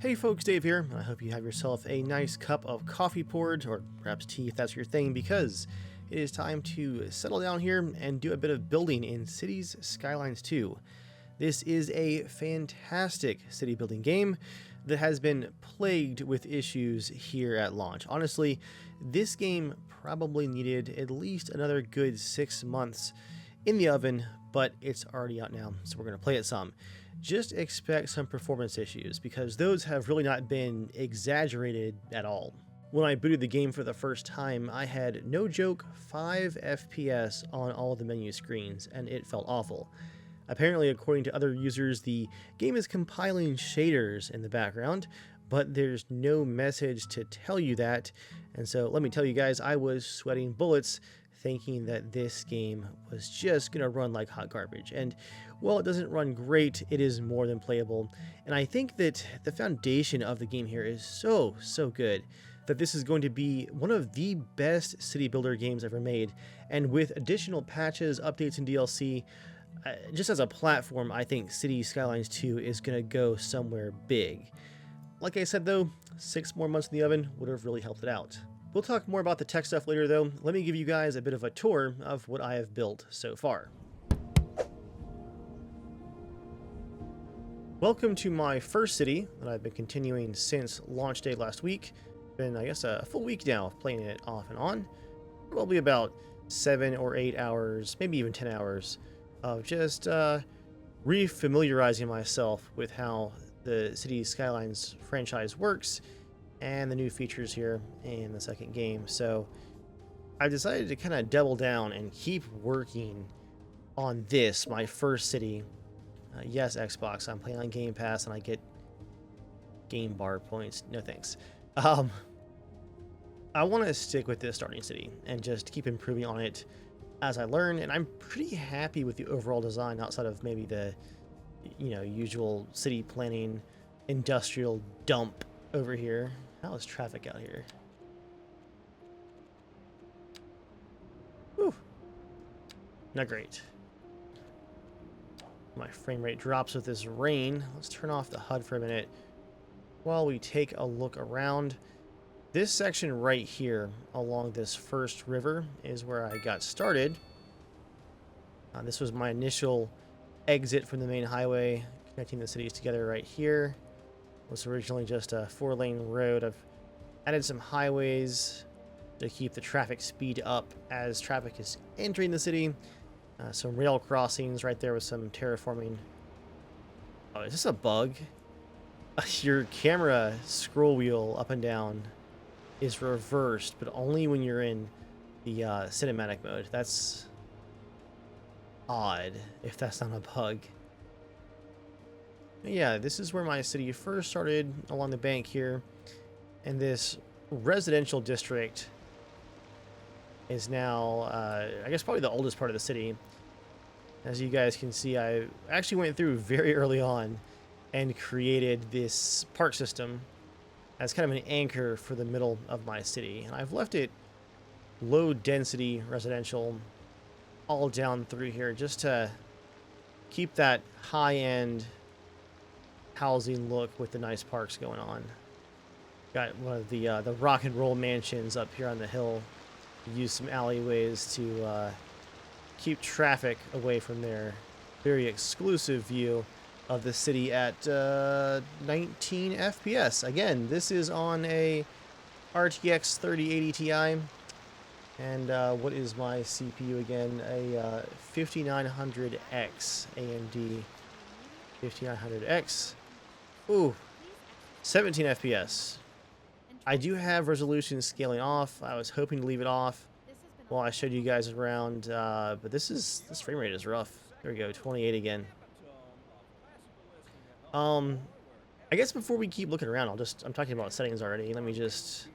Hey folks, Dave here. I hope you have yourself a nice cup of coffee poured, or perhaps tea if that's your thing, because it is time to settle down here and do a bit of building in Cities Skylines 2. This is a fantastic city building game that has been plagued with issues here at launch. Honestly, this game probably needed at least another good 6 months in the oven, but it's already out now, so we're going to play it some. Just expect some performance issues, because those have really not been exaggerated at all. When I booted the game for the first time, I had, no joke, 5 FPS on all the menu screens, and it felt awful. Apparently, according to other users, the game is compiling shaders in the background, but there's no message to tell you that, and so let me tell you guys, I was sweating bullets thinking that this game was just gonna run like hot garbage. And while it doesn't run great, it is more than playable. And I think that the foundation of the game here is so good that this is going to be one of the best city builder games ever made. And with additional patches, updates, and DLC, just as a platform, I think Cities Skylines 2 is gonna go somewhere big. Like I said though, 6 more months in the oven would have really helped it out. We'll talk more about the tech stuff later though. Let me give you guys a bit of a tour of what I have built so far. Welcome to my first city that I've been continuing since launch day last week. Been, I guess, a full week now of playing it off and on. Probably about 7 or 8 hours, maybe even 10 hours of just re-familiarizing myself with how the Cities Skylines franchise works and the new features here in the second game. So I decided to kind of double down and keep working on this, my first city. Yes, Xbox, I'm playing on Game Pass and I get game bar points. No thanks. I want to stick with this starting city and just keep improving on it as I learn, and I'm pretty happy with the overall design outside of maybe the usual city planning industrial dump over here. How is traffic out here? Whew. Not great. My frame rate drops with this rain. Let's turn off the HUD for a minute while we take a look around. This section right here along this first river is where I got started. This was my initial exit from the main highway, connecting the cities together right here. It was originally just a 4-lane road. I've added some highways to keep the traffic speed up as traffic is entering the city. Some rail crossings right there with some terraforming. Oh, is this a bug? Your camera scroll wheel up and down is reversed, but only when you're in the cinematic mode. That's odd, if that's not a bug. But yeah, this is where my city first started, along the bank here, and this residential district is now, I guess, probably the oldest part of the city. As you guys can see, I actually went through very early on and created this park system as kind of an anchor for the middle of my city. And I've left it low density residential all down through here just to keep that high-end housing look with the nice parks going on. Got one of the rock and roll mansions up here on the hill. Use some alleyways to keep traffic away from their very exclusive view of the city at 19 FPS. Again, this is on a RTX 3080 Ti. And what is my CPU again? A 5900X AMD 5900X. Ooh, 17 FPS. I do have resolution scaling off. I was hoping to leave it off while I showed you guys around, but this frame rate is rough. There we go, 28 again. I guess before we keep looking around, I'm talking about settings already. Let me just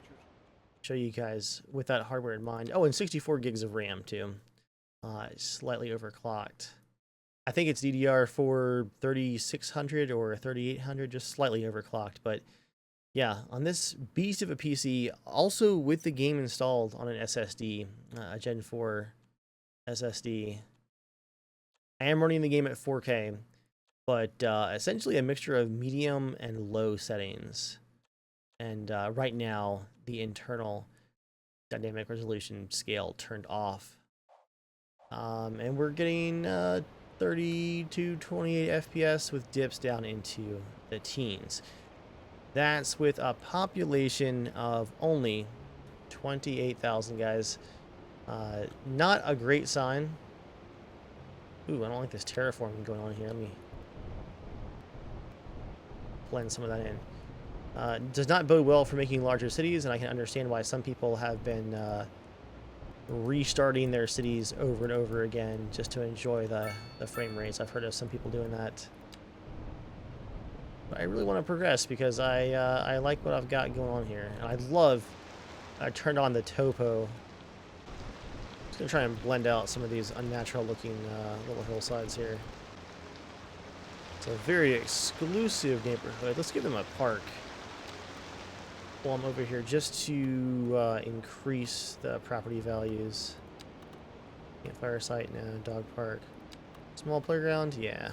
show you guys with that hardware in mind. Oh, and 64 gigs of RAM too. Slightly overclocked. I think it's DDR4 3600 or 3800, just slightly overclocked. But yeah, on this beast of a PC, also with the game installed on an SSD, a Gen 4 SSD, I am running the game at 4K, but essentially a mixture of medium and low settings. And right now, the internal dynamic resolution scale turned off. And we're getting 30 to 28 FPS with dips down into the teens. That's with a population of only 28,000 guys. Not a great sign. Ooh, I don't like this terraforming going on here. Let me blend some of that in. Does not bode well for making larger cities, and I can understand why some people have been restarting their cities over and over again just to enjoy the frame rates. I've heard of some people doing that. But I really want to progress because I like what I've got going on here. And I turned on the topo. Just gonna try and blend out some of these unnatural looking little hillsides here. It's a very exclusive neighborhood. Let's give them a park while I'm over here just to increase the property values. Campfire site, no. Dog park. Small playground, yeah.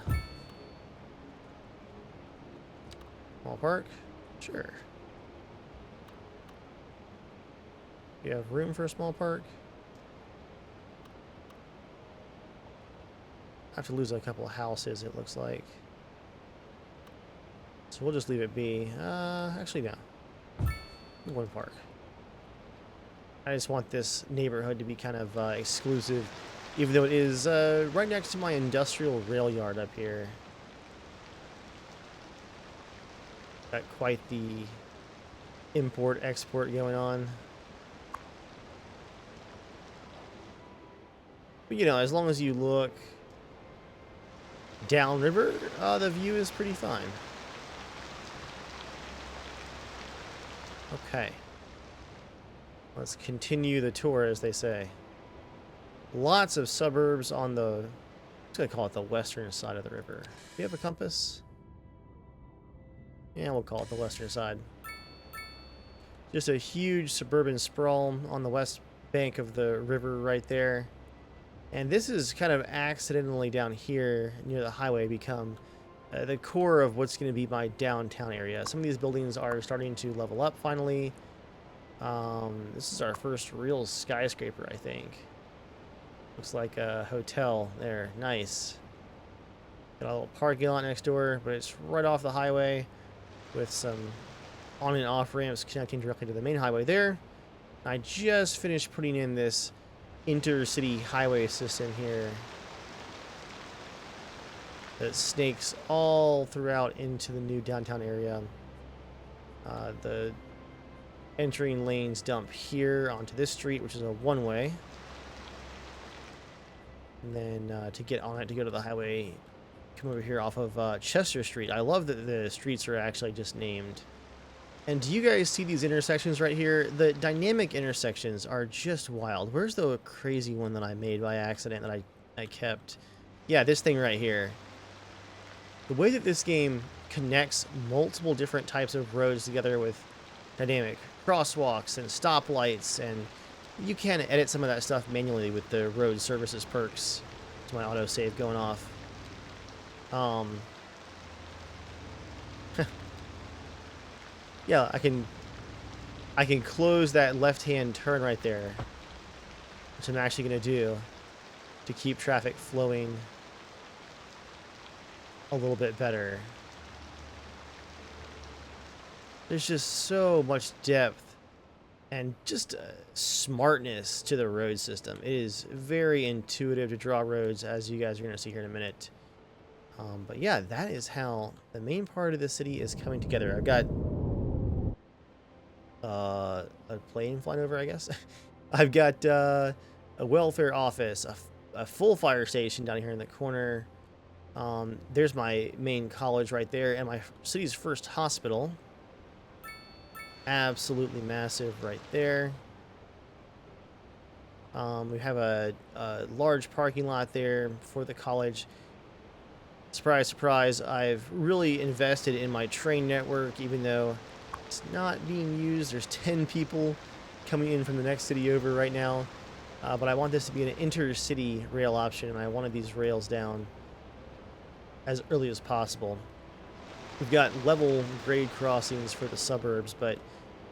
Small park, sure. You have room for a small park? I have to lose a couple of houses, it looks like. So we'll just leave it be. Actually, no. One park. I just want this neighborhood to be kind of exclusive, even though it is right next to my industrial rail yard up here. Got quite the import-export going on. But, you know, as long as you look downriver, the view is pretty fine. Okay. Let's continue the tour, as they say. Lots of suburbs on the... I'm just going to call it the western side of the river. Do you have a compass? Yeah, we'll call it the western side. Just a huge suburban sprawl on the west bank of the river right there. And this is kind of accidentally down here near the highway become the core of what's going to be my downtown area. Some of these buildings are starting to level up finally. This is our first real skyscraper, I think. Looks like a hotel there. Nice. Got a little parking lot next door, but it's right off the highway with some on and off ramps connecting directly to the main highway there. I just finished putting in this intercity highway system here that snakes all throughout into the new downtown area. The entering lanes dump here onto this street, which is a one-way. And then to get on it to go to the highway, come over here off of Chester Street. I love that the streets are actually just named. And do you guys see these intersections right here? The dynamic intersections are just wild. Where's the crazy one that I made by accident that I kept? Yeah, this thing right here. The way that this game connects multiple different types of roads together with dynamic crosswalks and stoplights, and you can edit some of that stuff manually with the road services perks. It's my autosave going off. Yeah, I can close that left-hand turn right there, which I'm actually going to do to keep traffic flowing a little bit better. There's just so much depth and just smartness to the road system. It is very intuitive to draw roads, as you guys are going to see here in a minute. But yeah, that is how the main part of the city is coming together. I've got a plane flying over, I guess. I've got a welfare office, a full fire station down here in the corner. There's my main college right there, and my city's first hospital. Absolutely massive right there. We have a large parking lot there for the college. Surprise, surprise, I've really invested in my train network, even though it's not being used. There's 10 people coming in from the next city over right now. But I want this to be an intercity rail option, and I wanted these rails down as early as possible. We've got level grade crossings for the suburbs, but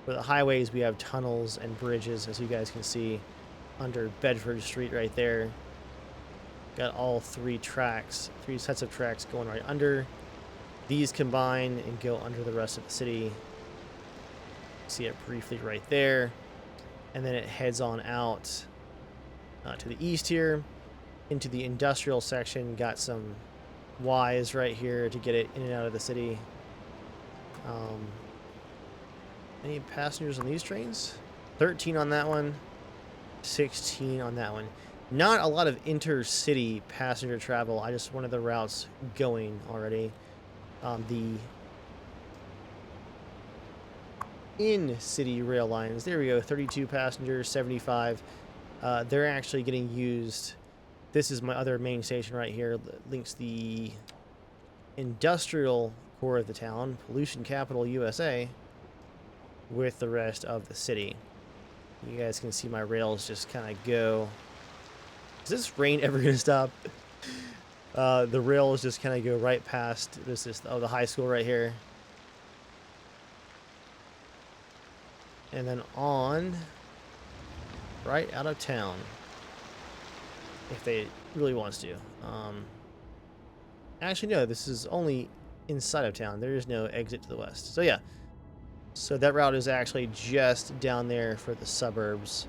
for the highways we have tunnels and bridges, as you guys can see under Bedford Street right there. Got all three sets of tracks going right under. These combine and go under the rest of the city. See it briefly right there. And then it heads on out to the east here into the industrial section. Got some Ys right here to get it in and out of the city. Any passengers on these trains? 13 on that one, 16 on that one. Not a lot of intercity passenger travel. I just wanted the routes going already. The in-city rail lines, there we go, 32 passengers, 75. They're actually getting used. This is my other main station right here that links the industrial core of the town, pollution capital USA, with the rest of the city. You guys can see my rails just kind of go. Is this rain ever going to stop? The rails just kind of go right past this is the high school right here. And then on right out of town. If they really wants to. Actually, no, this is only inside of town. There is no exit to the west. So yeah. So that route is actually just down there for the suburbs.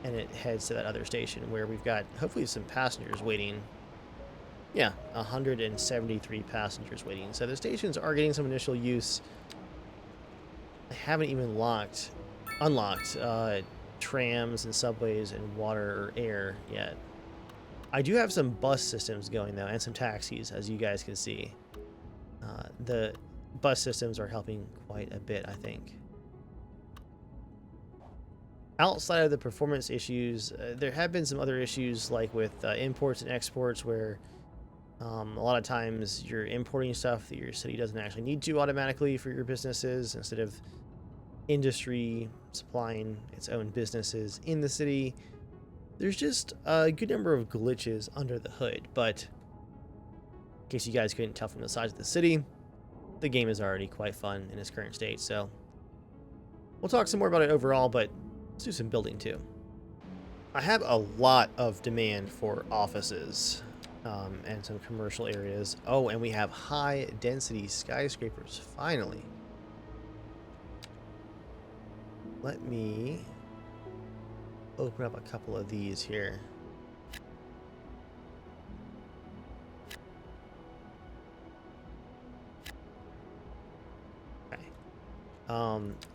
And it heads to that other station where we've got hopefully some passengers waiting. Yeah, 173 passengers waiting. So the stations are getting some initial use. I haven't even unlocked trams and subways and water or air yet. I do have some bus systems going though, and some taxis, as you guys can see. The bus systems are helping quite a bit, I think. Outside of the performance issues, there have been some other issues like with imports and exports where a lot of times you're importing stuff that your city doesn't actually need to automatically for your businesses instead of industry supplying its own businesses in the city. There's just a good number of glitches under the hood, but in case you guys couldn't tell from the size of the city, the game is already quite fun in its current state, so we'll talk some more about it overall, but let's do some building too. I have a lot of demand for offices and some commercial areas. Oh, and we have high density skyscrapers, finally. Let me open up a couple of these here. Okay.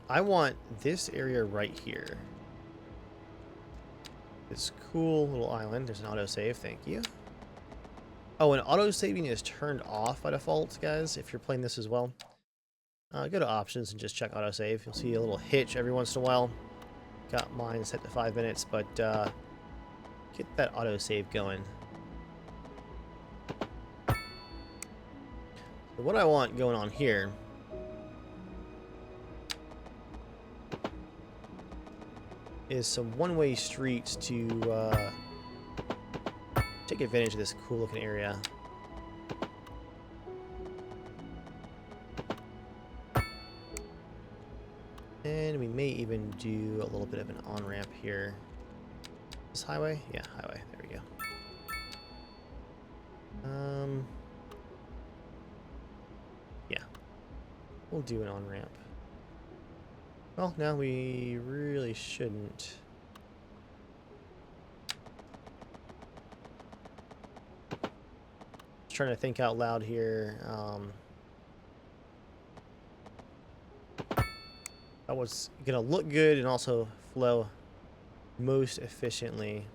I want this area right here. This cool little island. There's an autosave, thank you. Oh, and autosaving is turned off by default, guys, if you're playing this as well. Go to options and just check autosave. You'll see a little hitch every once in a while. Got mine set to 5 minutes, but get that autosave going. So what I want going on here is some one-way streets to take advantage of this cool looking area. And we may even do a little bit of an on-ramp here. This highway? Yeah, highway. There we go. Yeah. We'll do an on-ramp. Well, no, we really shouldn't. Just trying to think out loud here. That was gonna look good and also flow most efficiently.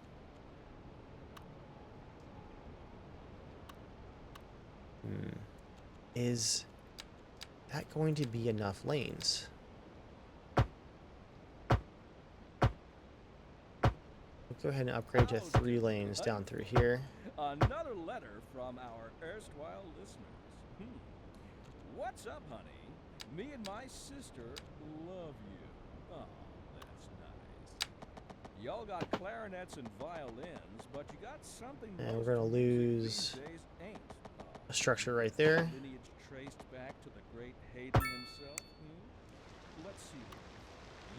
Is that going to be enough lanes? Go ahead and upgrade to 3 lanes down through here. Another letter from our erstwhile listeners. What's up, honey? Me and my sister love you. Oh, that's nice. Y'all got clarinets and violins, but you got something. And we're gonna lose. These days ain't. a structure right there. Lineage traced back to the great Hayden himself. Let's see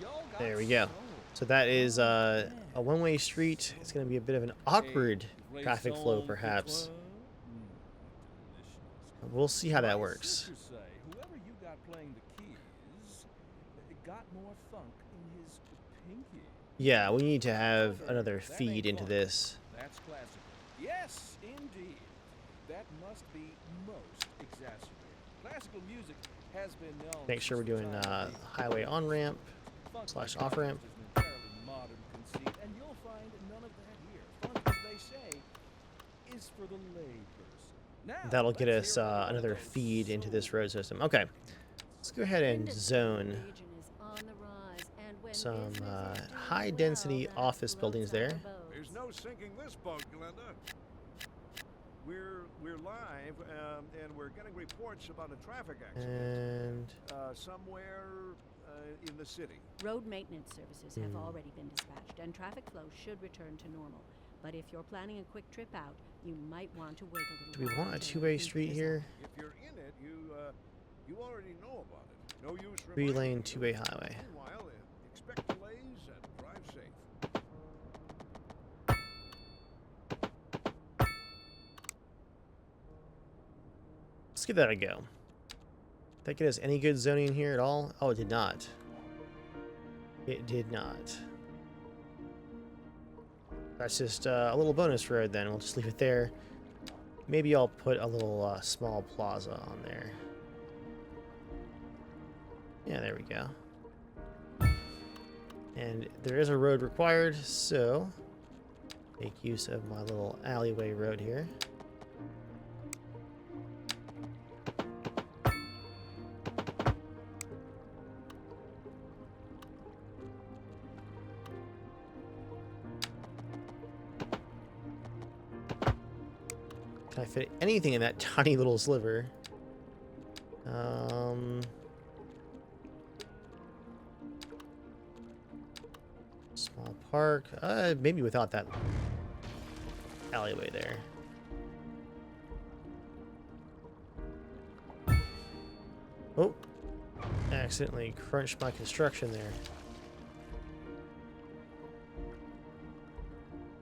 here. Y'all got There we go. soul. So that is a Man. one-way street. It's going to be a bit of an awkward Hey, traffic flow, raison perhaps. couture? Delicious. We'll see how that My works. sisters say whoever you got playing the keys got more funk in his pinky. Yeah, we need to have another That feed ain't into funk. this. That's classical. Yes, indeed. That must be most exacerbated. Classical music has been known. Make sure we're since the doing time of highway on-ramp. Funk slash like off-ramp. is an entirely modern conceit, and you'll find none of that here. Funk, as they say, is for the layperson. Now, That'll get let's us hear about another those feed into this soul road system. Okay, let's go ahead and zone some high-density office buildings there. There's no sinking this boat, Glenda. We're live, and we're getting reports about a traffic accident And somewhere in the city. Road maintenance services have already been dispatched, and traffic flow should return to normal. But if you're planning a quick trip out, you might want to wait a little do we while want a until two-way things street resolve. here? If you're in it, you already know about it. No use Three-lane, reminding you. two-way highway. Meanwhile, expect delays and drive safe. Let's give that a go. Did that get us any good zoning here at all? Oh, it did not. It did not. That's just a little bonus road then. We'll just leave it there. Maybe I'll put a little small plaza on there. Yeah, there we go. And there is a road required, so make use of my little alleyway road here. Can I fit anything in that tiny little sliver? Small park. Maybe without that alleyway there. Oh, accidentally crunched my construction there.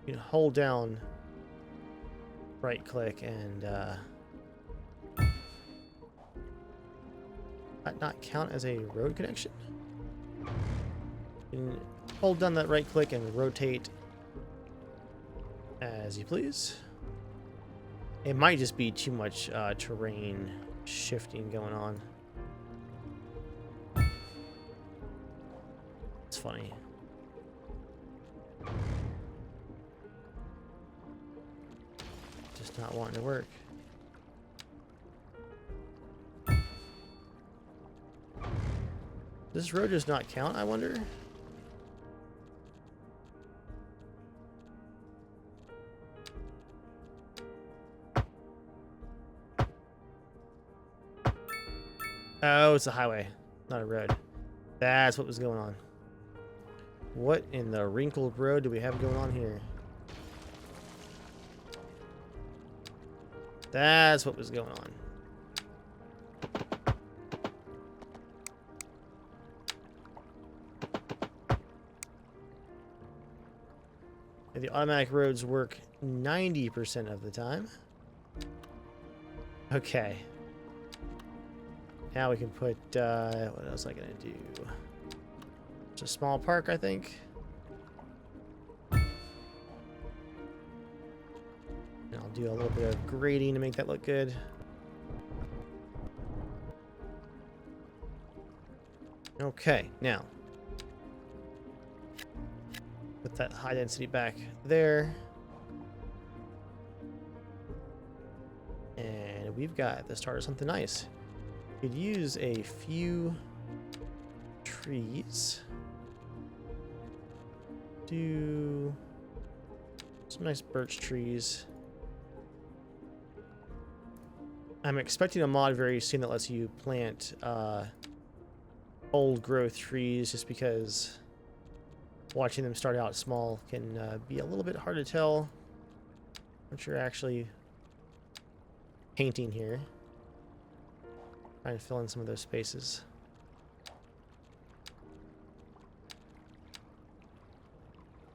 You can hold down right click and that not count as a road connection? You can hold down that right click and rotate as you please. It might just be too much terrain shifting going on. It's funny. Just not wanting to work. Does this road just not count, I wonder? Oh, it's a highway, not a road. That's what was going on. What in the wrinkled road do we have going on here? That's what was going on. And the automatic roads work 90% of the time. Okay. Now we can put, what else am I gonna do? It's a small park, I think. And I'll do a little bit of grading to make that look good. Okay, now. Put that high density back there. And we've got the start of something nice. Could use a few trees. Do some nice birch trees. I'm expecting a mod very soon that lets you plant old growth trees, just because watching them start out small can be a little bit hard to tell what you're actually painting here. Trying to fill in some of those spaces.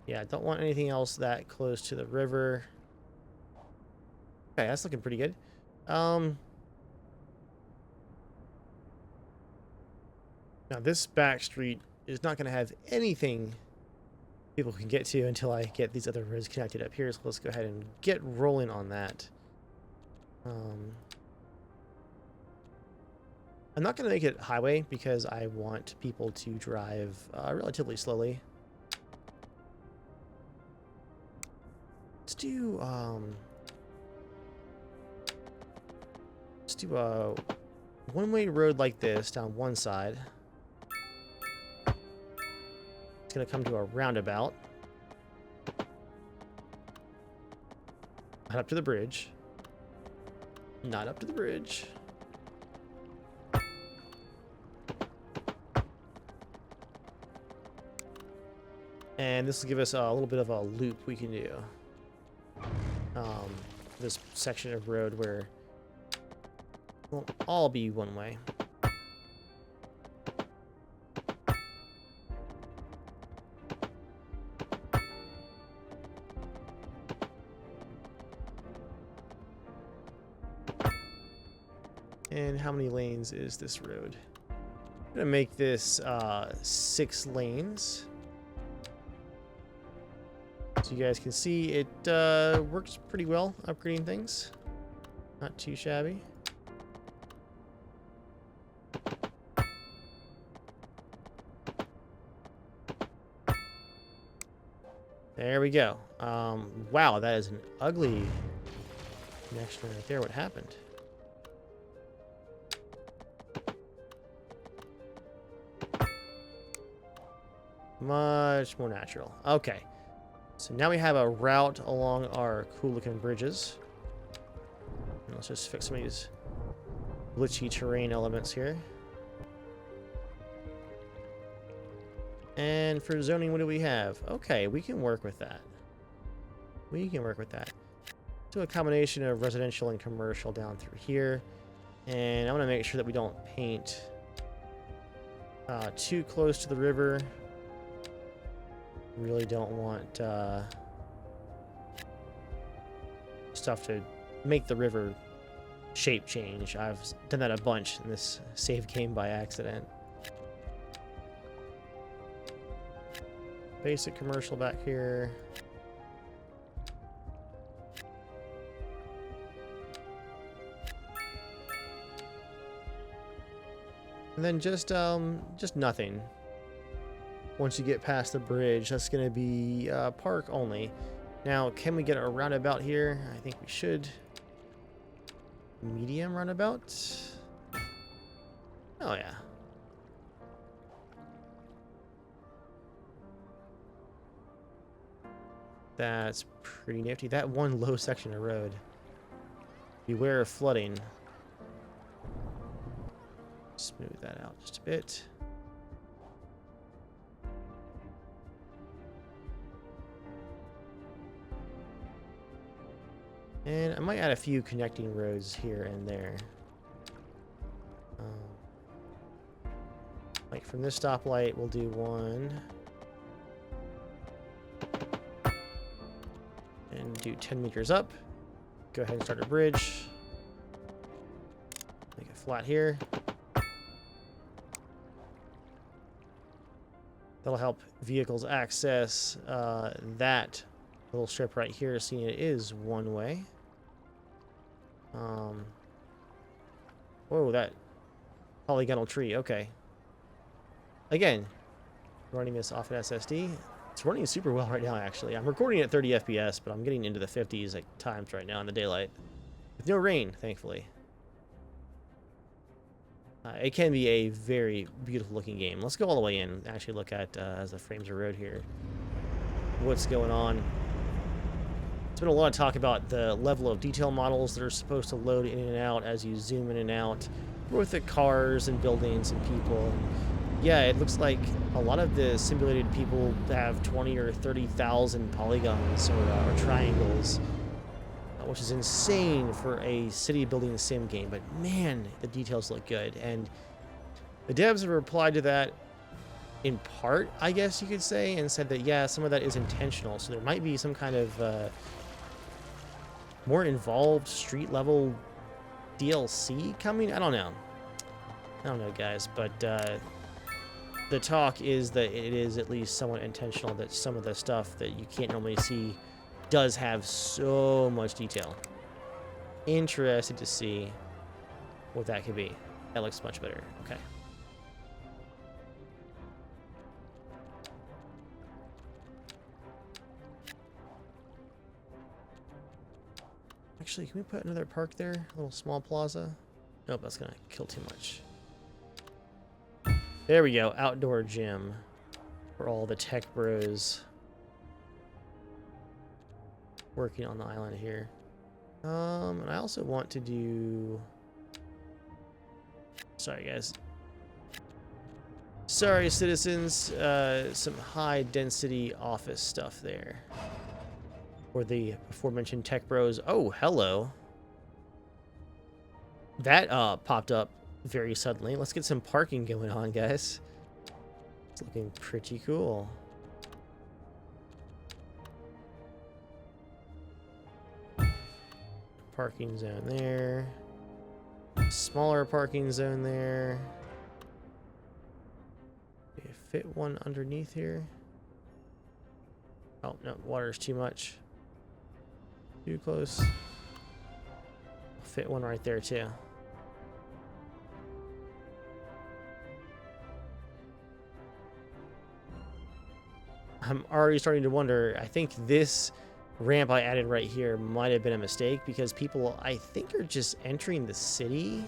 Yeah, I don't want anything else that close to the river. Okay, that's looking pretty good. Now this back street is not going to have anything people can get to until I get these other roads connected up here. So let's go ahead and get rolling on that. I'm not going to make it highway because I want people to drive relatively slowly. Let's do a one-way road like this down one side. It's going to come to a roundabout. Not up to the bridge. Not up to the bridge. And this will give us a little bit of a loop we can do. This section of road where it won't all be one way. And how many lanes is this road? I'm gonna make this 6 lanes. So you guys can see it works pretty well, upgrading things. Not too shabby. There we go. Wow, that is an ugly connection right there. What happened? Much more natural. Okay. So now we have a route along our cool looking bridges. And let's just fix some of these glitchy terrain elements here. And for zoning, what do we have? Okay, we can work with that. We can work with that. Do a combination of residential and commercial down through here. And I want to make sure that we don't paint too close to the river. Really don't want stuff to make the river shape change. I've done that a bunch in this save game by accident. Basic commercial back here. And then just nothing. Once you get past the bridge, that's going to be park only. Now, can we get a roundabout here? I think we should. Medium roundabout? Oh, yeah. That's pretty nifty. That one low section of road. Beware of flooding. Smooth that out just a bit. And I might add a few connecting roads here and there. Like from this stoplight, we'll do one. And do 10 meters up. Go ahead and start a bridge. Make it flat here. That'll help vehicles access that little strip right here, seeing it is one way. Whoa, that polygonal tree. Okay. Again, running this off an SSD. It's running super well right now, actually. I'm recording at 30 FPS, but I'm getting into the 50s at times right now in the daylight. With no rain, thankfully. It can be a very beautiful looking game. Let's go all the way in and actually look at, as the frames are road here, what's going on. There's been a lot of talk about the level of detail models that are supposed to load in and out as you zoom in and out, both the cars and buildings and people. And yeah, it looks like a lot of the simulated people have 20 or 30,000 polygons or triangles, which is insane for a city building sim game. But man, the details look good. And the devs have replied to that in part, I guess you could say, and said that, yeah, some of that is intentional. So there might be some kind of more involved street level DLC coming. I don't know, guys. But the talk is that it is at least somewhat intentional, that some of the stuff that you can't normally see does have so much detail. Interested to see what that could be. That looks much better. Okay. Actually, can we put another park there? A little small plaza? Nope, that's gonna kill too much. There we go. Outdoor gym for all the tech bros working on the island here. And I also want to do... Sorry, guys. Sorry, citizens. Some high density office stuff there. For the aforementioned tech bros. Oh, hello. That popped up very suddenly. Let's get some parking going on, guys. It's looking pretty cool. Parking zone there. Smaller parking zone there. Do you fit one underneath here? Oh, no, water's too much. Too close. I'll fit one right there too. I'm already starting to wonder. I think this ramp I added right here might have been a mistake, because people, I think, are just entering the city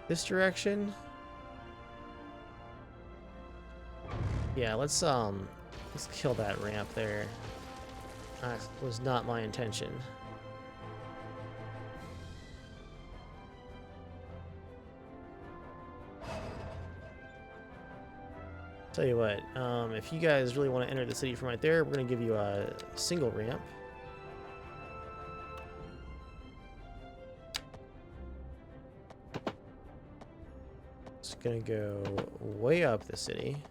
this direction. Yeah, let's kill that ramp there. That was not my intention. Tell you what, if you guys really want to enter the city from right there, we're going to give you a single ramp. It's going to go way up the city.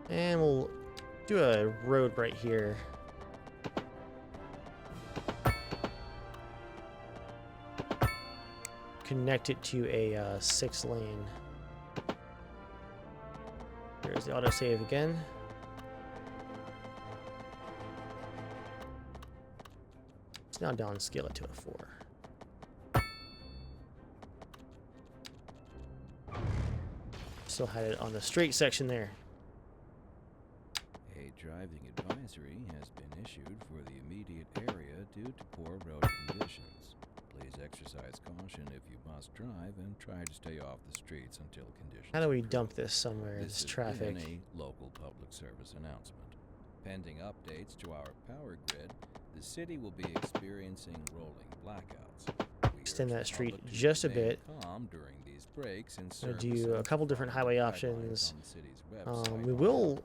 And we'll do a road right here. Connect it to a 6-lane. There's the autosave again. Let's now downscale it to a 4. Still had it on the straight section there. Driving advisory has been issued for the immediate area due to poor road conditions. Please exercise caution if you must drive and try to stay off the streets until conditions. How do we dump this somewhere? This traffic. This has been a local public service announcement. Pending updates to our power grid, the city will be experiencing rolling blackouts. Extend that street just a bit. Calm during these breaks and I'm gonna do a couple different highway options. We will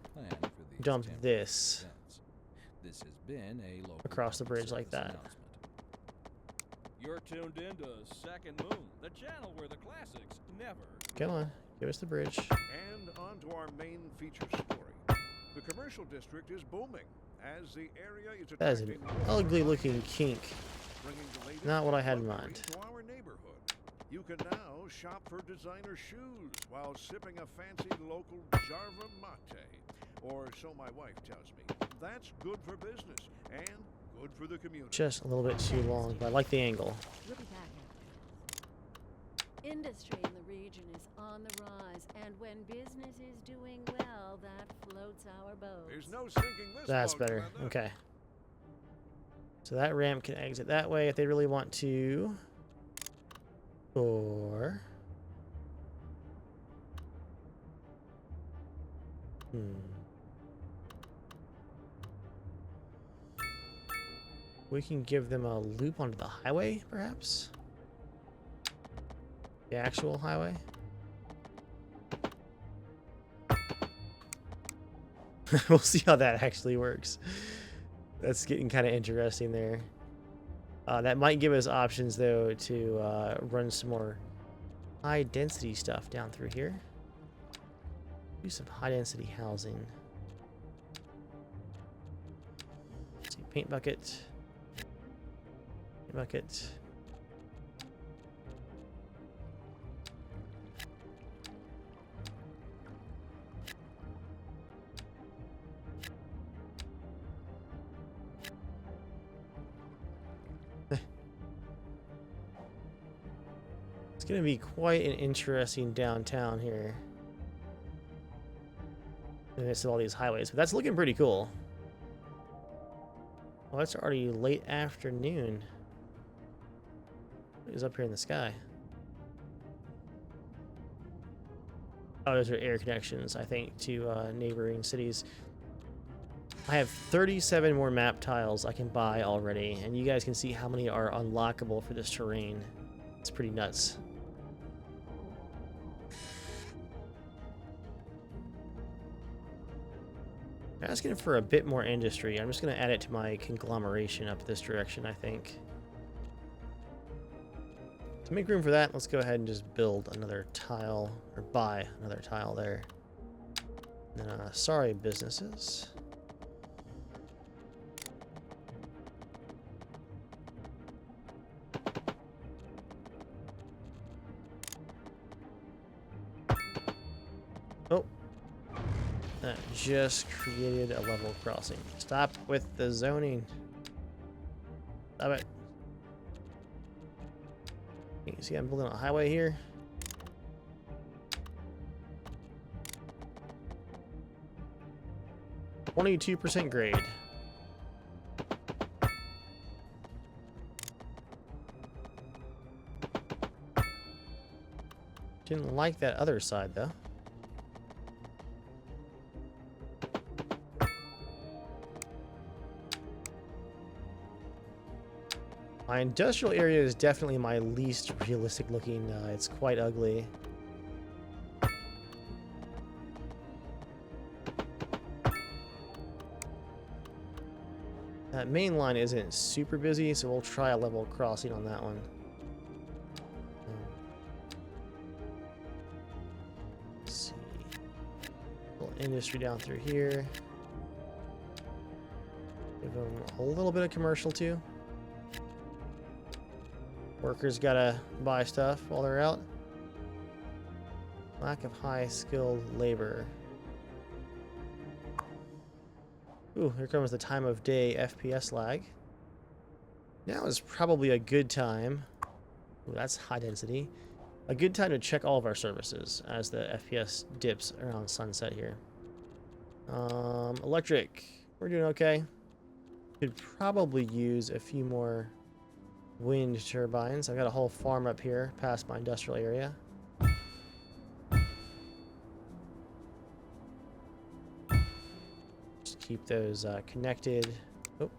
dump this has been a local across the bridge like that. You're tuned into Second Moon, the channel where the classics never. Come on, give us the bridge. And on to our main feature story. The commercial district is booming as the area is That is an ugly looking kink. Not what I had in mind. To our neighborhood. You can now shop for designer shoes while sipping a fancy local Jarva mate. Or so my wife tells me. That's good for business and good for the community. Just a little bit too long, but I like the angle. We'll be back after this. Industry in the region is on the rise, and when business is doing well, that floats our boat. There's no sinking this That's boat, better. Glenda. Okay. So that ramp can exit that way if they really want to. Or... We can give them a loop onto the highway, perhaps? The actual highway? We'll see how that actually works. That's getting kind of interesting there. That might give us options, though, to run some more high-density stuff down through here. Do some high-density housing. Let's see, paint bucket. Paint bucket. It's going to be quite an interesting downtown here. In the midst of all these highways, but that's looking pretty cool. Well, it's already late afternoon. What is up here in the sky? Oh, those are air connections, I think, to neighboring cities. I have 37 more map tiles I can buy already, and you guys can see how many are unlockable for this terrain. It's pretty nuts. I'm asking for a bit more industry. I'm just going to add it to my conglomeration up this direction, I think. To make room for that, let's go ahead and just build another tile, or buy another tile there. And then, sorry, businesses. Oh. That just created a level crossing. Stop with the zoning. Stop it. You can see I'm building a highway here. %, grade. Didn't like that other side though. My industrial area is definitely my least realistic looking. It's quite ugly. That main line isn't super busy, so we'll try a level crossing on that one. Let's see. Little industry down through here. Give them a little bit of commercial too. Workers gotta buy stuff while they're out. Lack of high-skilled labor. Ooh, here comes the time of day FPS lag. Now is probably a good time. Ooh, that's high density. A good time to check all of our services as the FPS dips around sunset here. Electric. We're doing okay. Could probably use a few more wind turbines. I've got a whole farm up here past my industrial area. Just keep those connected. Oh.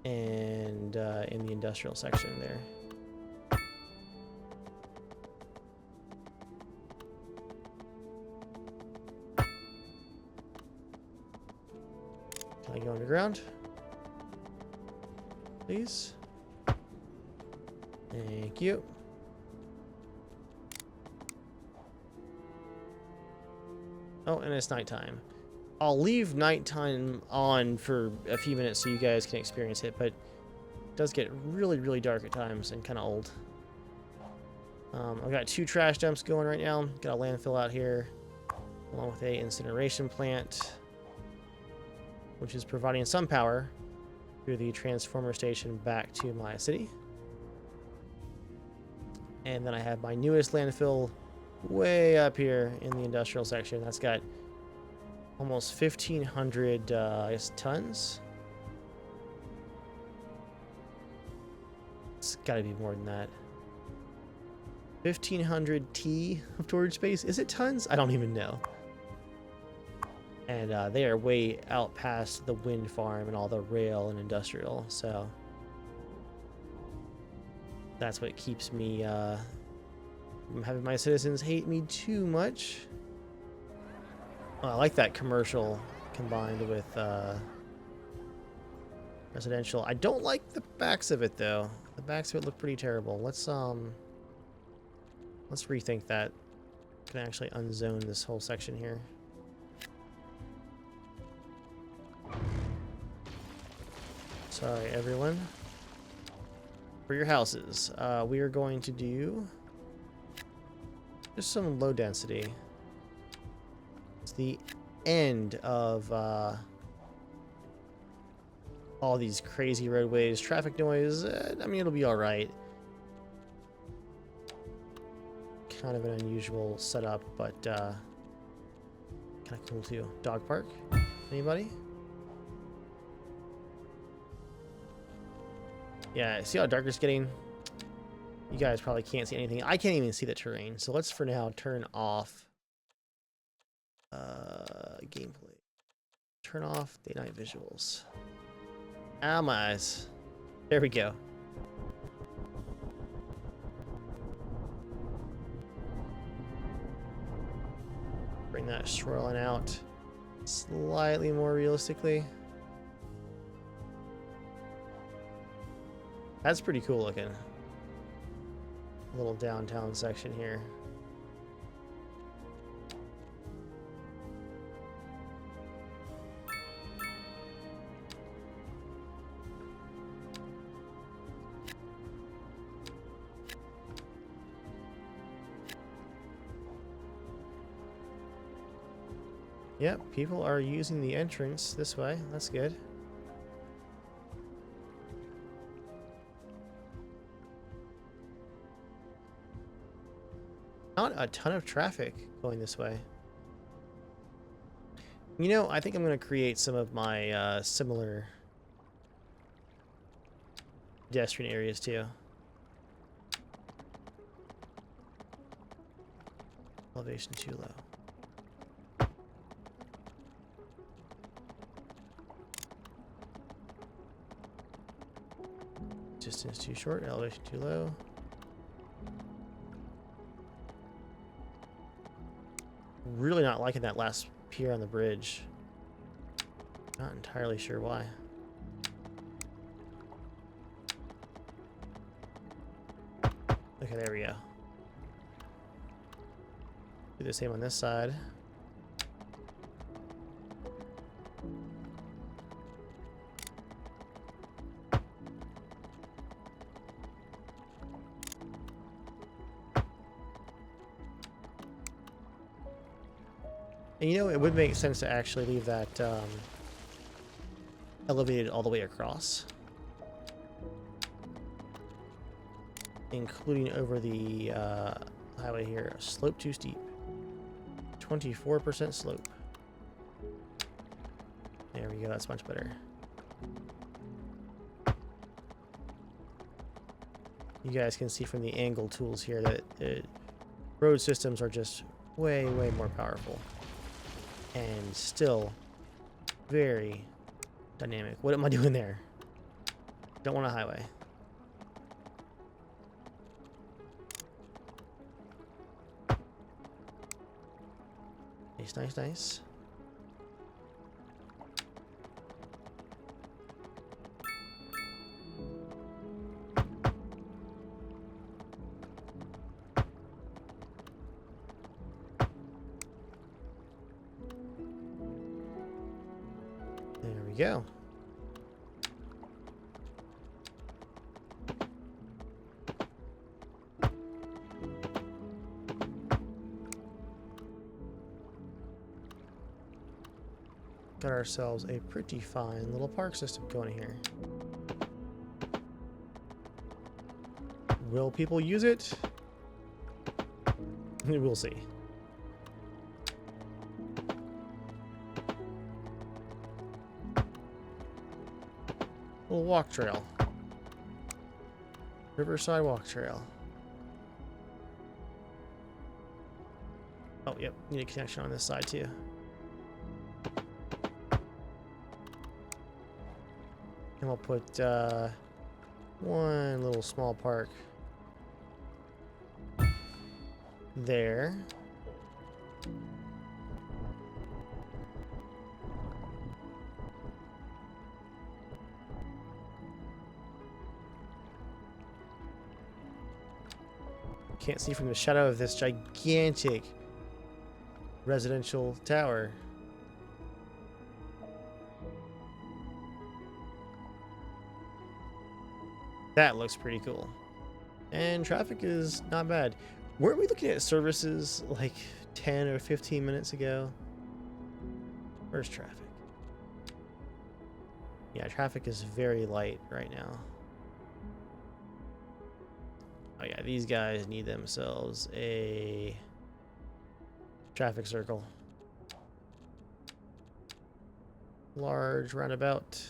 And in the industrial section there. Can I go underground? Please. Thank you. Oh, and it's nighttime. I'll leave nighttime on for a few minutes so you guys can experience it, but it does get really, really dark at times and kind of old. I've got 2 trash dumps going right now. Got a landfill out here, along with a incineration plant, which is providing some power through the transformer station back to my city. And then I have my newest landfill way up here in the industrial section. That's got almost 1,500 I guess tons. It's got to be more than that. 1,500 T of storage space. Is it tons? I don't even know. And they are way out past the wind farm and all the rail and industrial, so that's what keeps me from having my citizens hate me too much. Oh, I like that commercial combined with residential. I don't like the backs of it though. The backs of it look pretty terrible. Let's rethink that. Can actually unzone this whole section here. Sorry, everyone. For your houses, we are going to do just some low density. It's the end of all these crazy roadways, traffic noise. I mean, it'll be all right. Kind of an unusual setup, but kind of cool too. Dog park? Anybody? Yeah, see how dark it's getting? You guys probably can't see anything. I can't even see the terrain. So let's for now turn off gameplay. Turn off day-night visuals. Ow, my eyes. There we go. Bring that shoreline out slightly more realistically. That's pretty cool looking. A little downtown section here. Yep, people are using the entrance this way. That's good. Not a ton of traffic going this way. You know, I think I'm going to create some of my similar pedestrian areas too. Elevation too low. Distance too short, elevation too low. Really not liking that last pier on the bridge. Not entirely sure why. Okay, there we go. Do the same on this side. And you know, it would make sense to actually leave that elevated all the way across, including over the highway here. Slope too steep. 24% slope. There we go. That's much better. You guys can see from the angle tools here that road systems are just way, way more powerful. And still very dynamic. What am I doing there? Don't want a highway. Nice, nice, nice. Go. Got ourselves a pretty fine little park system going here. Will people use it? We'll see. Little walk trail. Riverside walk trail. Oh, yep. Need a connection on this side too. And we'll put one little small park there. Can't see from the shadow of this gigantic residential tower. That looks pretty cool. And traffic is not bad. Weren't we looking at services like 10 or 15 minutes ago? Where's traffic? Yeah, traffic is very light right now. Oh yeah, these guys need themselves a traffic circle. Large roundabout.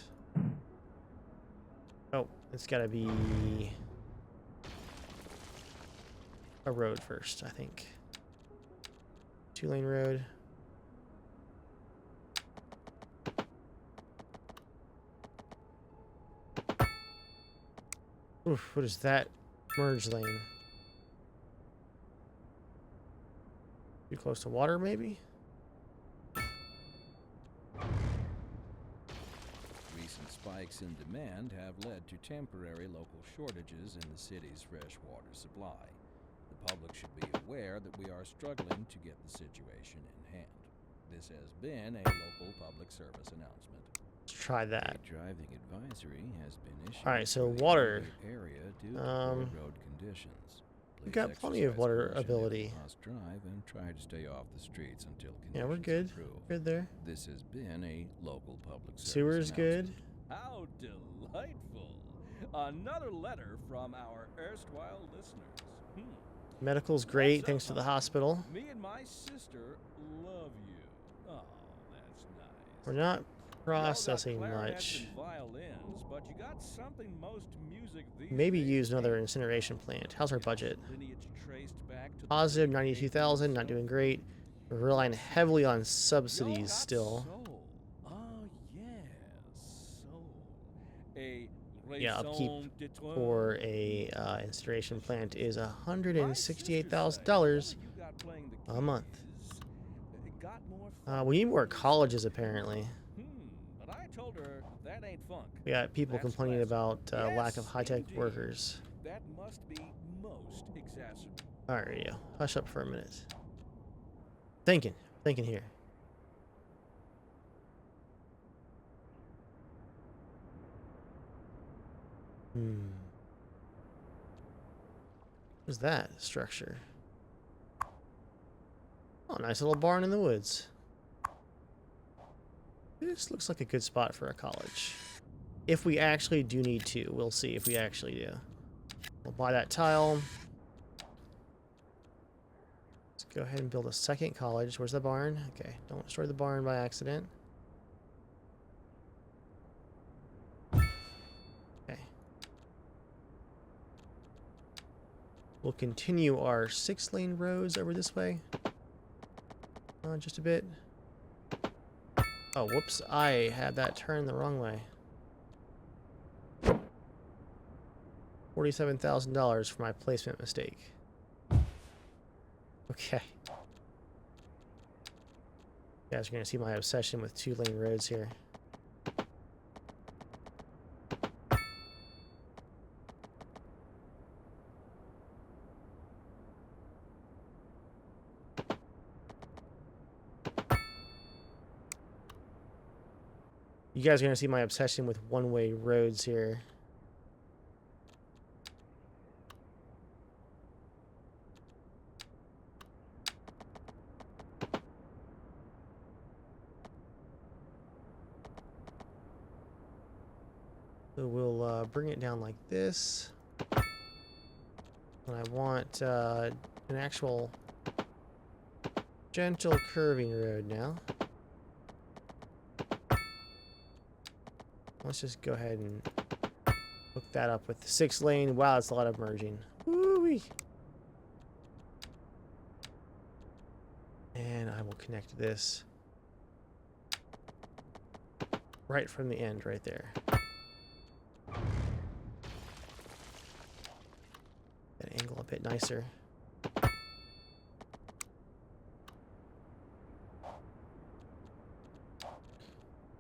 Oh, it's gotta be a road first, I think. 2-lane road. Oof, what is that? Merge lane. Too close to water, maybe? Recent spikes in demand have led to temporary local shortages in the city's freshwater supply. The public should be aware that we are struggling to get the situation in hand. This has been a local public service announcement. Let's try that. A driving advisory has been issued. All right, so for the water. area due to poor road conditions. We've Please got plenty of exercise water caution if ability. you must drive and try to stay off the streets until conditions Yeah, we're good. improve. Good there. This has been a local public service Sewer's good. announcement. How delightful! Another letter from our erstwhile listeners. Medical's great, What's thanks up, to the honey? hospital. Me and my sister love you. Oh, that's nice. We're not You all got processing clarinets much. and violins, but you got something most music these Maybe days use another needs. incineration plant. How's our budget? Lineage traced back to the Positive very 92,000, not doing great. We're relying heavily on subsidies Y'all got still. soul. Oh yes, soul. A Yeah, upkeep raison d'être. for a incineration plant is My $168,000 sister said, "You got playing the a month. keys. It got more fun." We need more colleges apparently. But I told her that ain't funk. We got people That's complaining classic. about lack of Yes, high-tech indeed. workers. That must be most exacerbated. All right, radio. Hush up for a minute. Thinking here. What's that structure? Oh, nice little barn in the woods. This looks like a good spot for a college. If we actually do need to, we'll see if we actually do. We'll buy that tile. Let's go ahead and build a second college. Where's the barn? Okay, don't destroy the barn by accident. Okay. We'll continue our 6-lane roads over this way. Just a bit. Oh, whoops. I had that turn the wrong way. $47,000 for my placement mistake. Okay. You guys are going to see my obsession with 2-lane roads here. You guys are going to see my obsession with one-way roads here. So we'll bring it down like this. And I want an actual gentle curving road now. Let's just go ahead and hook that up with the 6-lane. Wow, that's a lot of merging. Woo-wee. And I will connect this right from the end right there. nicer.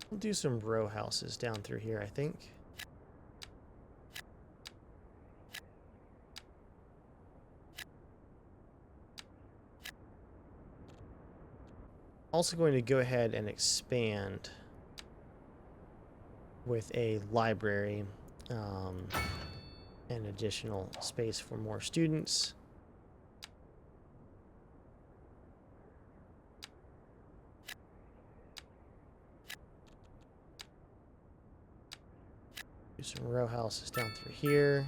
We'll do some row houses down through here, I think. Also going to go ahead and expand with a library and additional space for more students. Do some row houses down through here.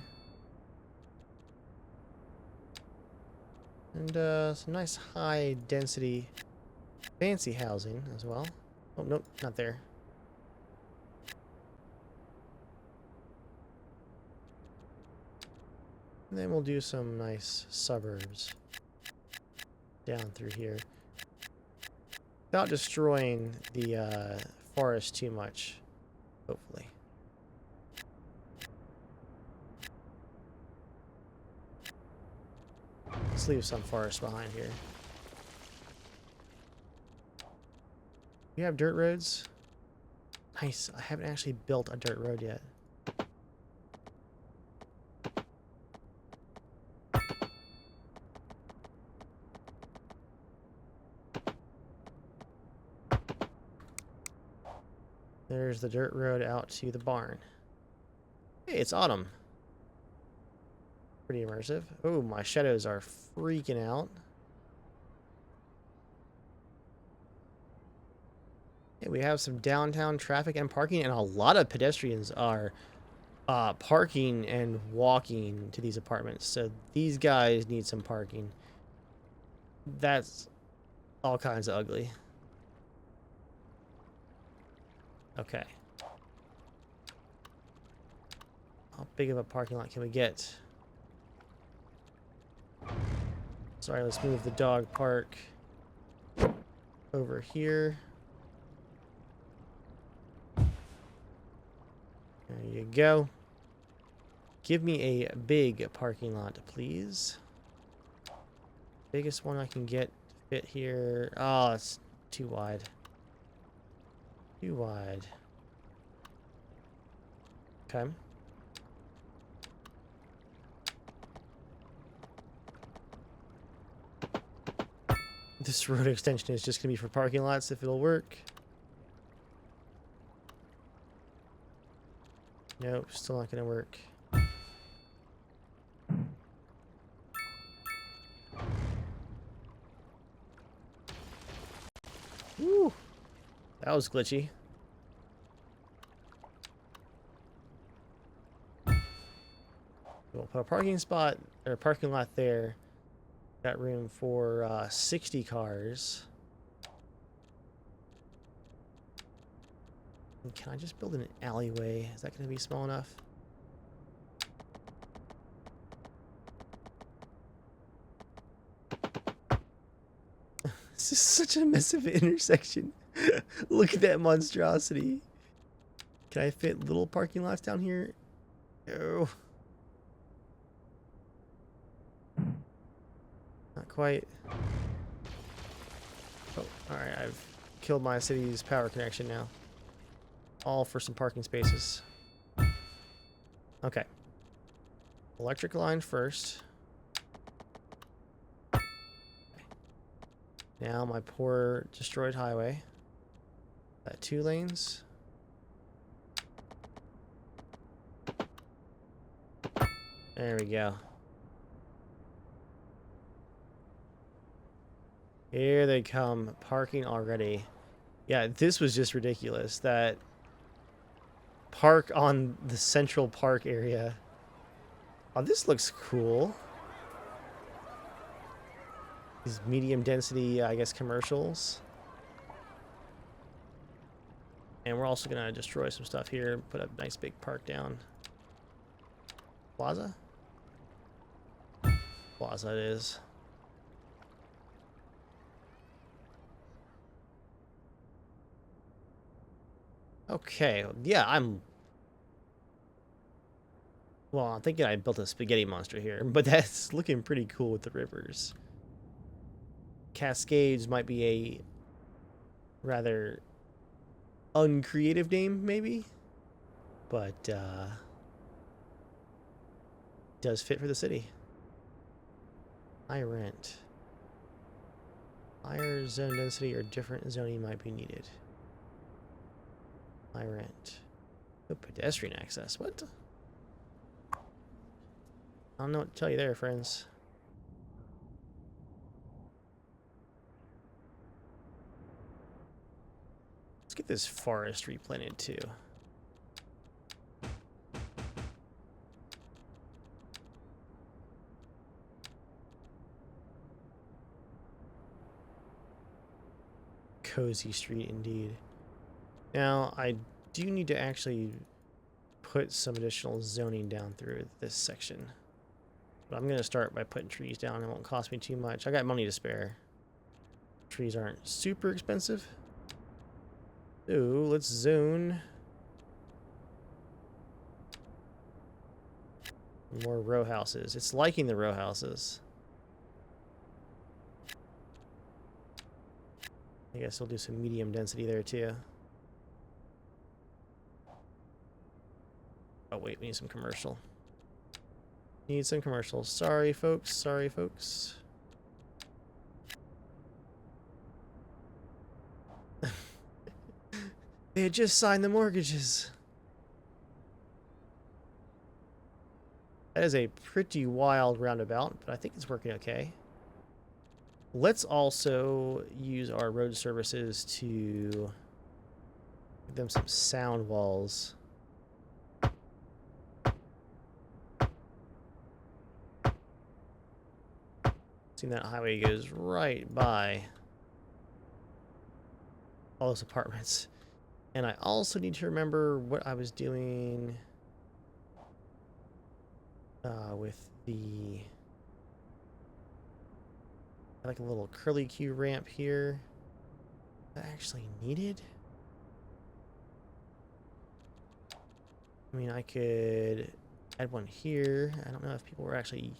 And some nice high density fancy housing as well. Oh, nope, not there. And then we'll do some nice suburbs down through here without destroying the forest too much, hopefully. Let's leave some forest behind here. You have dirt roads? Nice. I haven't actually built a dirt road yet. There's the dirt road out to the barn. Hey, it's autumn. Pretty immersive. Oh, my shadows are freaking out. Hey, we have some downtown traffic and parking, and a lot of pedestrians are parking and walking to these apartments. So these guys need some parking. That's all kinds of ugly. Okay. How big of a parking lot can we get? Sorry, let's move the dog park over here. There you go. Give me a big parking lot, please. Biggest one I can get to fit here. Oh, it's too wide. Too wide. Okay. This road extension is just going to be for parking lots if it'll work. Nope, still not going to work. Woo! That was glitchy. We'll put a parking spot or a parking lot there. Got room for 60 cars. And can I just build an alleyway? Is that going to be small enough? This is such a massive intersection. Look at that monstrosity. Can I fit little parking lots down here? No. Not quite. Oh, alright, I've killed my city's power connection now. All for some parking spaces. Okay. Electric line first. Okay. Now my poor destroyed highway. 2 lanes. There we go. Here they come, parking already. Yeah, this was just ridiculous. That park on the Central Park area. Oh, this looks cool. These medium density, I guess, commercials. And we're also going to destroy some stuff here. Put a nice big park down. Plaza? Plaza it is. Okay, yeah, Well, I'm thinking I built a spaghetti monster here, but that's looking pretty cool with the rivers. Cascades might be a rather uncreative name, maybe, but does fit for the city. High rent. Higher zone density or different zoning might be needed. High rent. Oh, pedestrian access. What? I don't know what to tell you there, friends. Let's get this forest replanted too. Cozy street indeed. Now, I do need to actually put some additional zoning down through this section. But I'm going to start by putting trees down. It won't cost me too much. I got money to spare. Trees aren't super expensive. So, let's zone more row houses. It's liking the row houses. I guess we'll do some medium density there too. Oh wait, we need some commercial. Need some commercials. Sorry folks, sorry folks. They had just signed the mortgages. That is a pretty wild roundabout, but I think it's working okay. Let's also use our road services to give them some sound walls. See, that highway goes right by all those apartments. And I also need to remember what I was doing with the... like a little curly Q ramp here. That actually needed. I mean, I could add one here. I don't know if people were actually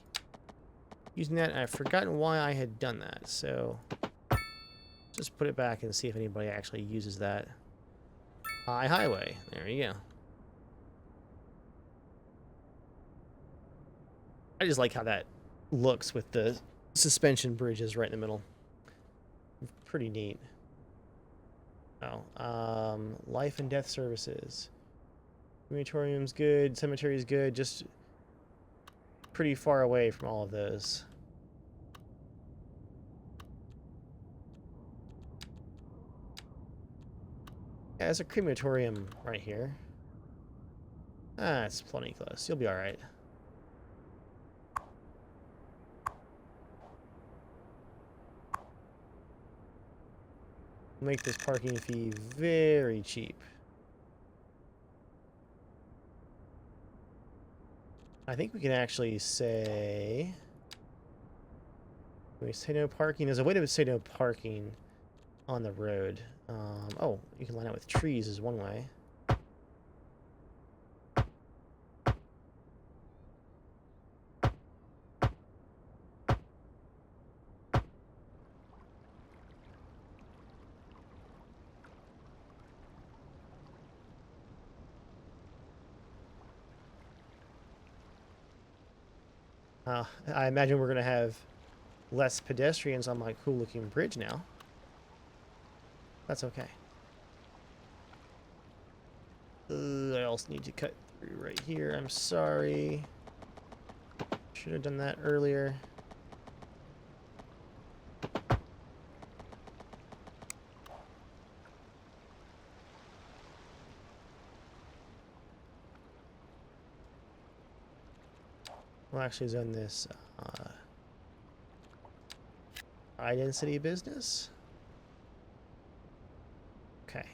using that. I've forgotten why I had done that, so just put it back and see if anybody actually uses that. High highway. There you go. I just like how that looks with the suspension bridges right in the middle. Pretty neat. Oh, life and death services. Crematorium's good. Cemetery's good. Just pretty far away from all of those. Yeah, there's a crematorium right here. Ah, it's plenty close. You'll be all right. Make this parking fee very cheap. I think we can actually say... Can we say no parking? There's a way to say no parking on the road. Oh, you can line up with trees is one way. I imagine we're going to have less pedestrians on my cool-looking bridge now. That's okay. I also need to cut through right here. I'm sorry. Should have done that earlier. We'll actually zone this high density business. Okay.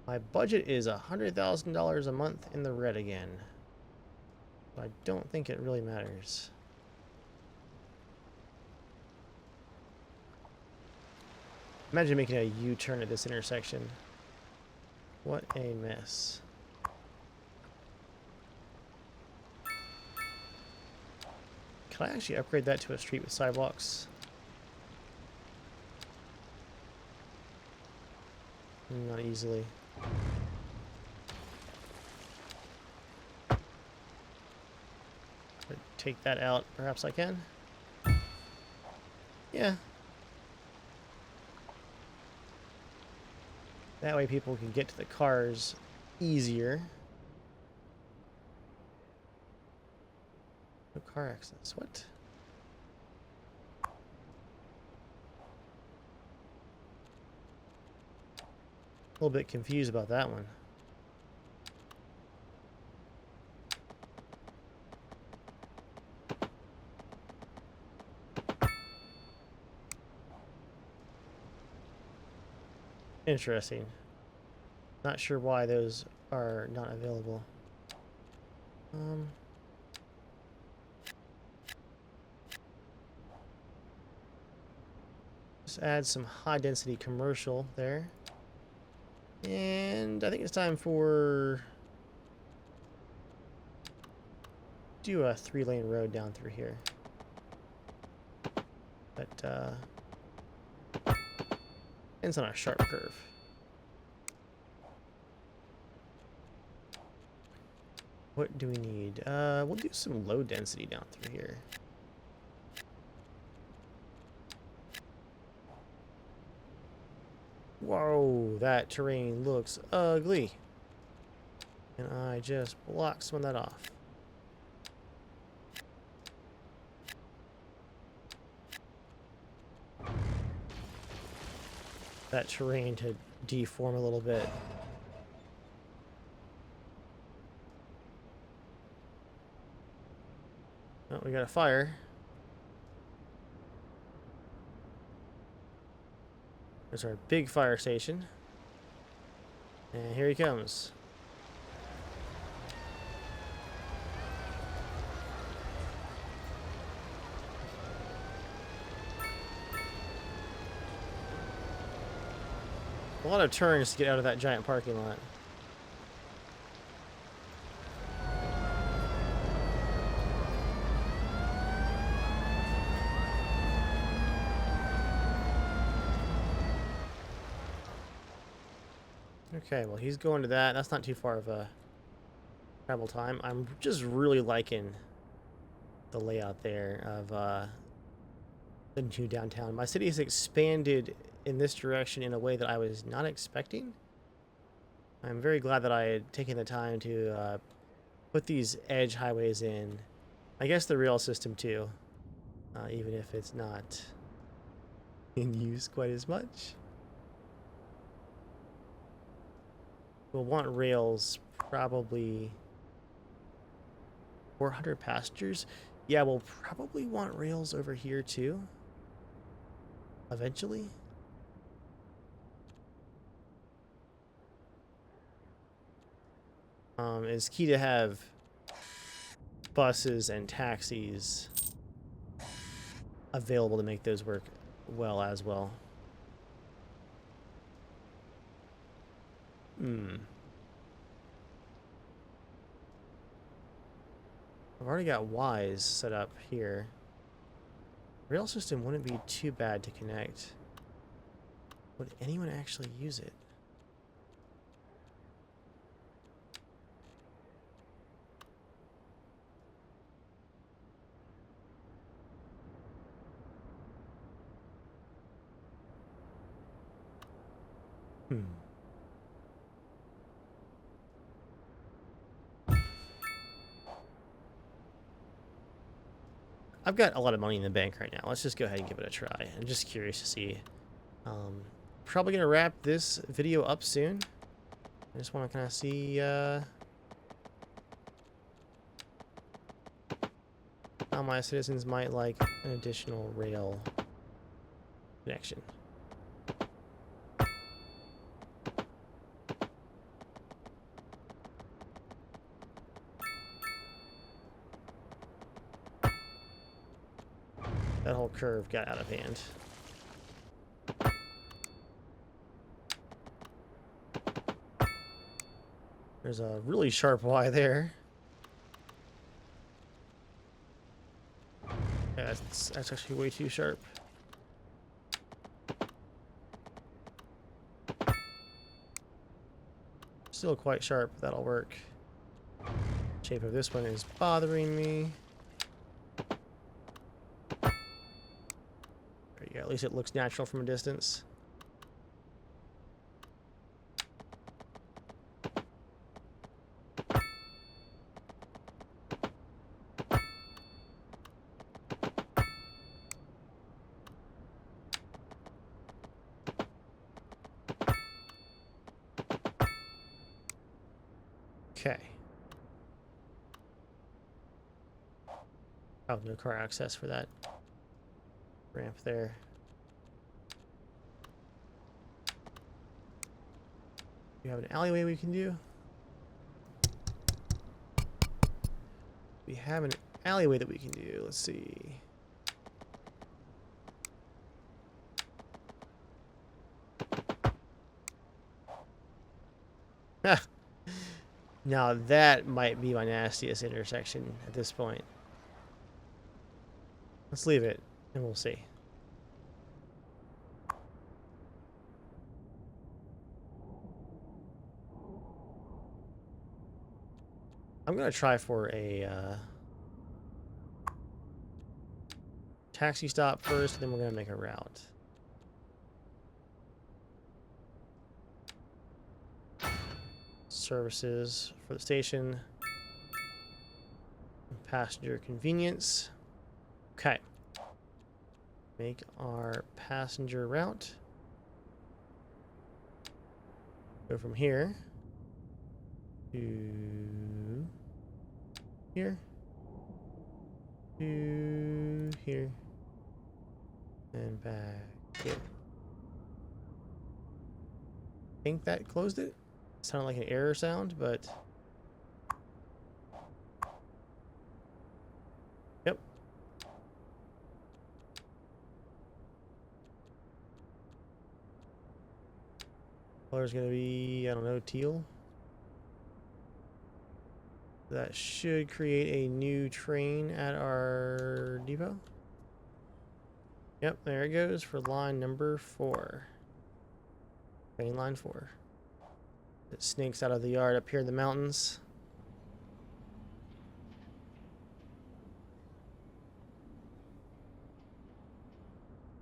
My budget is $100,000 a month in the red again. But I don't think it really matters. Imagine making a U-turn at this intersection. What a mess. Can I actually upgrade that to a street with sidewalks? Not easily. Take that out. Perhaps I can. Yeah. That way people can get to the cars easier. No car access. What? A little bit confused about that one. Interesting. Not sure why those are not available. Just add some high density commercial there. And I think it's time for do a 3-lane road down through here. But ends on a sharp curve. What do we need? We'll do some low density down through here. Whoa, that terrain looks ugly. And I just blocked some of that off. That terrain to deform a little bit. Oh, we got a fire. There's our big fire station. And here he comes. A lot of turns to get out of that giant parking lot. Okay, well, he's going to that. That's not too far of a travel time. I'm just really liking the layout there of the new downtown. My city has expanded in this direction in a way that I was not expecting. I'm very glad that I had taken the time to put these edge highways in. I guess the rail system too, even if it's not in use quite as much. We'll want rails probably 400 passengers. Yeah, we'll probably want rails over here too. Eventually. It's key to have buses and taxis available to make those work well as well. I've already got Ys set up here. Rail system wouldn't be too bad to connect. Would anyone actually use it? I've got a lot of money in the bank right now. Let's just go ahead and give it a try. I'm just curious to see. Probably going to wrap this video up soon. I just want to kind of see how my citizens might like an additional rail connection. That whole curve got out of hand. There's a really sharp Y there. that's actually way too sharp. Still quite sharp. That'll work. Shape of this one is bothering me. There you go. At least it looks natural from a distance. Okay. Oh, no car access for that ramp there. We have an alleyway we can do. We have an alleyway that we can do. Let's see. Now that might be my nastiest intersection at this point. Let's leave it and we'll see. I'm gonna try for a taxi stop first, and then we're gonna make a route. Services for the station. Passenger convenience. Okay. Make our passenger route. Go from here to here to here and back here. I think that closed it. It sounded like an error sound, but yep. Color's gonna be, I don't know, teal. That should create a new train at our depot. Yep, there it goes for line number 4. Train line 4. It snakes out of the yard up here in the mountains.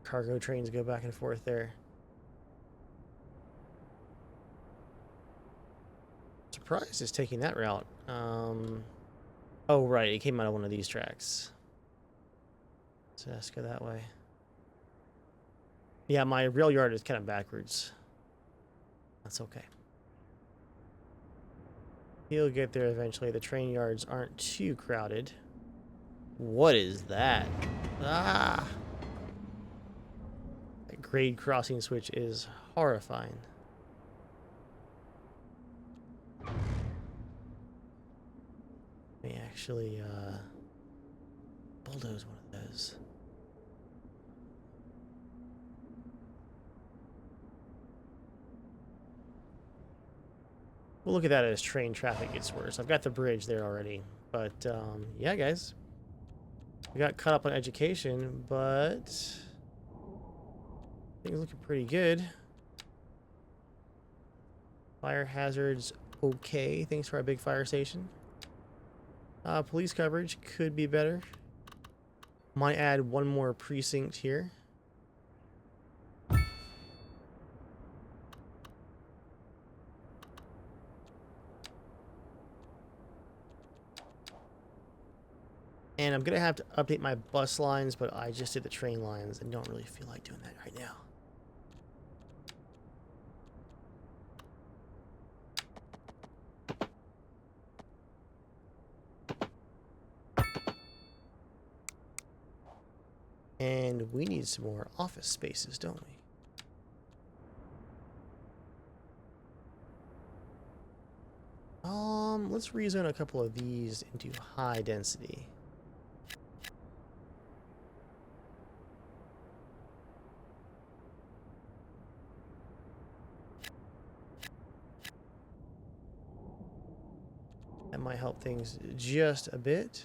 Cargo trains go back and forth there. Surprised it's taking that route. Oh, right. It came out of one of these tracks. So let's go that way. Yeah, my rail yard is kind of backwards. That's okay. He'll get there eventually. The train yards aren't too crowded. What is that? Ah! That grade crossing switch is horrifying. Let me actually bulldoze one of those. We'll look at that as train traffic gets worse. I've got the bridge there already. But, yeah, guys. We got caught up on education, but things looking pretty good. Fire hazards, okay. Thanks for our big fire station. Police coverage could be better. Might add one more precinct here. And I'm going to have to update my bus lines, but I just did the train lines and don't really feel like doing that right now. And we need some more office spaces, don't we? Let's rezone a couple of these into high density. That might help things just a bit.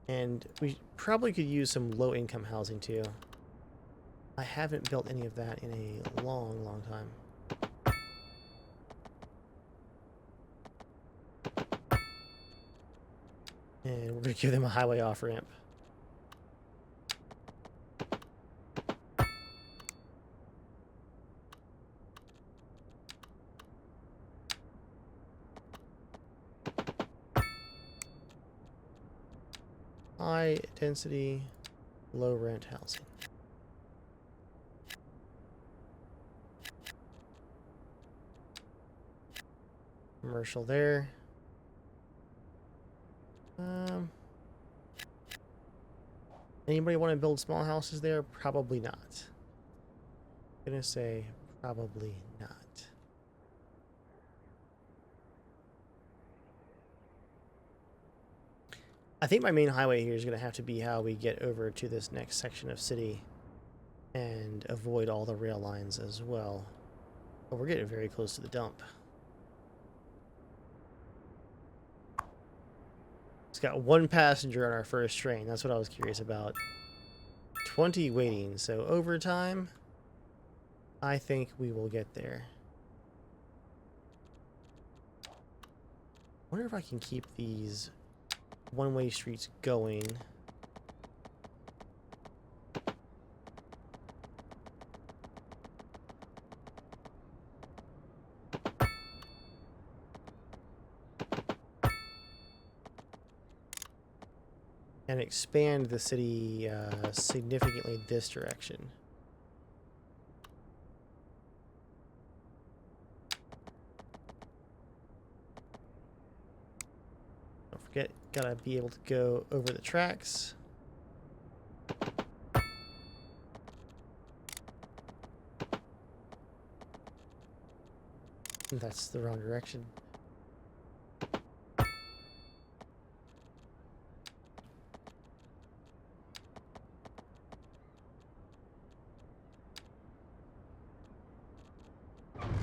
And we probably could use some low-income housing too. I haven't built any of that in a long, long time. And we're going to give them a highway off-ramp. High density, low rent housing. Commercial there. Anybody want to build small houses there? Probably not. I'm gonna say probably not. I think my main highway here is going to have to be how we get over to this next section of city and avoid all the rail lines as well. But we're getting very close to the dump. It's got 1 passenger on our first train. That's what I was curious about. 20 waiting, so overtime, I think we will get there. Wonder if I can keep these one-way streets going. And expand the city significantly this direction. Don't forget, gotta be able to go over the tracks. That's the wrong direction.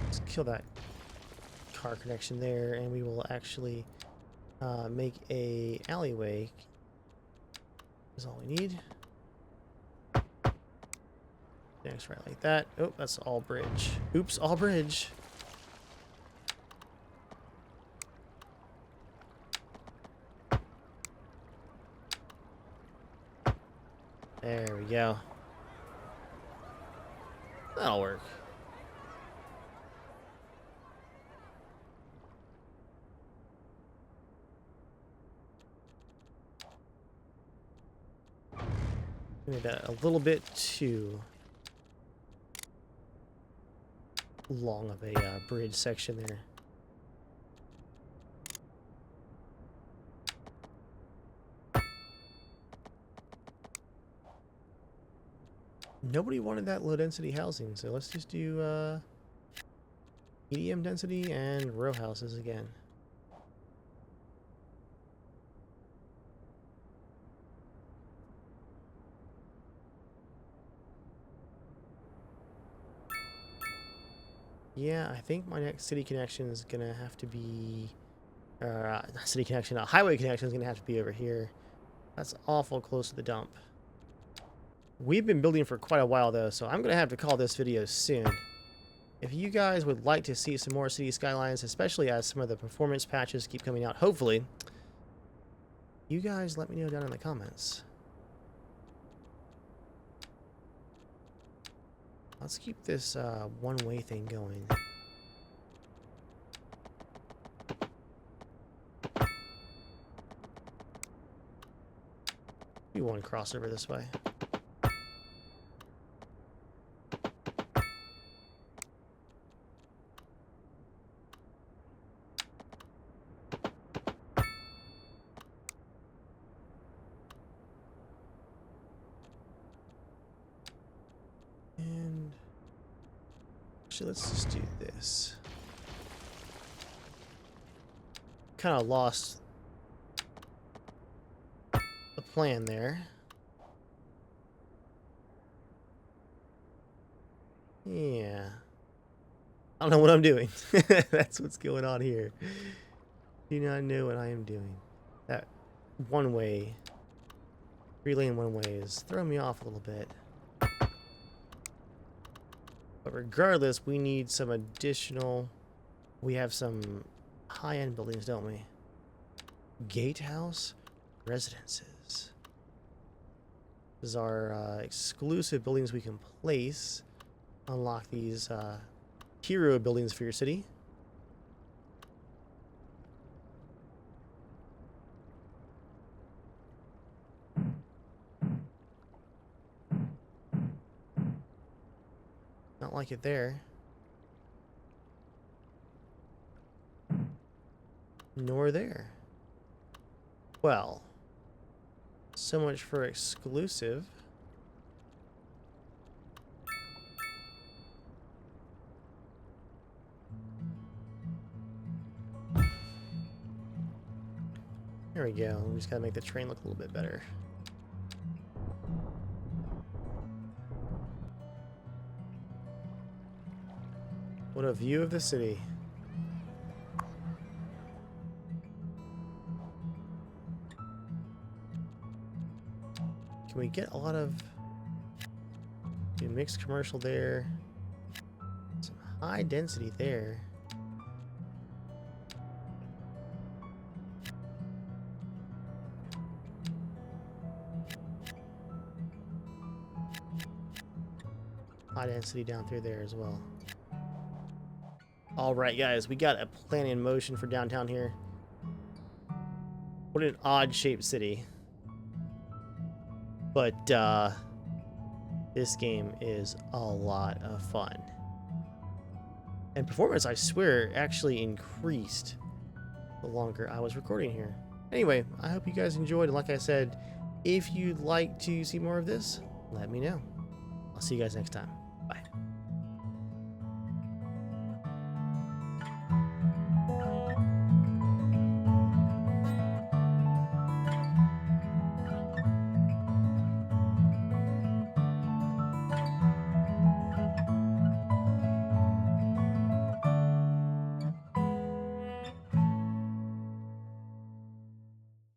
Let's kill that car connection there, and we will actually make a alleyway. Is all we need. Next, right like that. Oh, that's all bridge. Oops, all bridge. There we go. That'll work. Made that a little bit too long of a bridge section there. Nobody wanted that low density housing, so let's just do medium density and row houses again. Yeah, I think my next city connection is gonna have to be, city connection, a highway connection is gonna have to be over here. That's awful close to the dump. We've been building for quite a while though, so I'm gonna have to call this video soon. If you guys would like to see some more City Skylines, especially as some of the performance patches keep coming out, hopefully, you guys let me know down in the comments. Let's keep this one-way thing going. We want to cross over this way. Actually, let's just do this. Kind of lost the plan there. Yeah. I don't know what I'm doing. That's what's going on here. Do not know what I am doing. That one way 3-lane one ways throw me off a little bit. But regardless, we need some additional... We have some high-end buildings, don't we? Gatehouse residences. This is our exclusive buildings we can place. Unlock these hero buildings for your city. Not like it there. Nor there. Well, so much for exclusive. There we go. We just gotta make the train look a little bit better. What a view of the city. Can we get a lot of mixed commercial there? Some high density there. High density down through there as well. Alright guys, we got a plan in motion for downtown here. What an odd shaped city. But this game is a lot of fun. And performance, I swear, actually increased the longer I was recording here. Anyway, I hope you guys enjoyed. And like I said, if you'd like to see more of this, let me know. I'll see you guys next time. Bye.